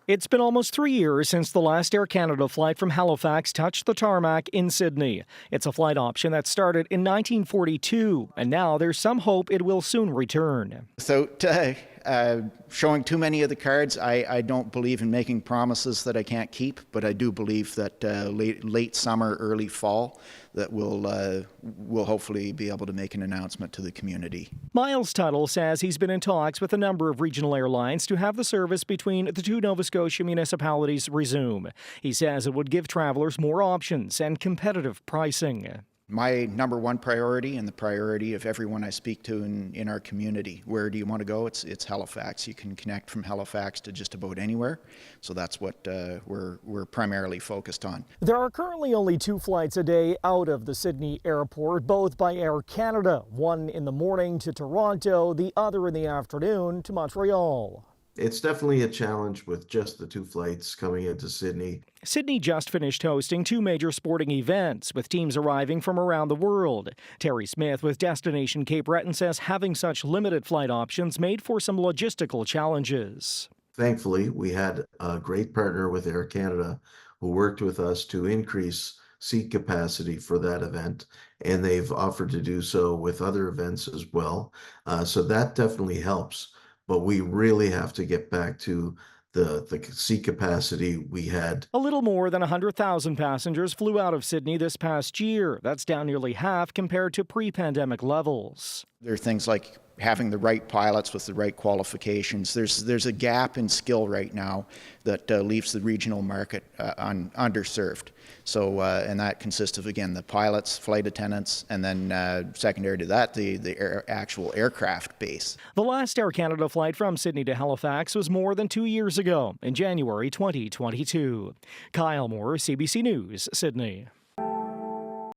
It's been almost 3 years since the last Air Canada flight from Halifax touched the tarmac in Sydney. It's a flight option that started in 1942, and now there's some hope it will soon return. Without showing too many of the cards, I don't believe in making promises that I can't keep, but I do believe that late summer, early fall, that we'll hopefully be able to make an announcement to the community. Miles Tuttle says he's been in talks with a number of regional airlines to have the service between the two Nova Scotia municipalities resume. He says it would give travelers more options and competitive pricing. My number one priority, and the priority of everyone I speak to in our community, where do you want to go? It's Halifax. You can connect from Halifax to just about anywhere. So that's what we're primarily focused on. There are currently only 2 flights a day out of the Sydney airport, both by Air Canada. One in the morning to Toronto, the other in the afternoon to Montreal. It's definitely a challenge with just the 2 flights coming into Sydney. Sydney just finished hosting 2 major sporting events, with teams arriving from around the world. Terry Smith with Destination Cape Breton says having such limited flight options made for some logistical challenges. Thankfully, we had a great partner with Air Canada who worked with us to increase seat capacity for that event, and they've offered to do so with other events as well. So that definitely helps. But we really have to get back to the seat capacity we had. A little more than 100,000 passengers flew out of Sydney this past year. That's down nearly half compared to pre-pandemic levels. There are things like having the right pilots with the right qualifications. There's a gap in skill right now that leaves the regional market underserved. So, and that consists of, again, the pilots, flight attendants, and then secondary to that, the actual aircraft base. The last Air Canada flight from Sydney to Halifax was more than 2 years ago, in January 2022. Kyle Moore, CBC News, Sydney.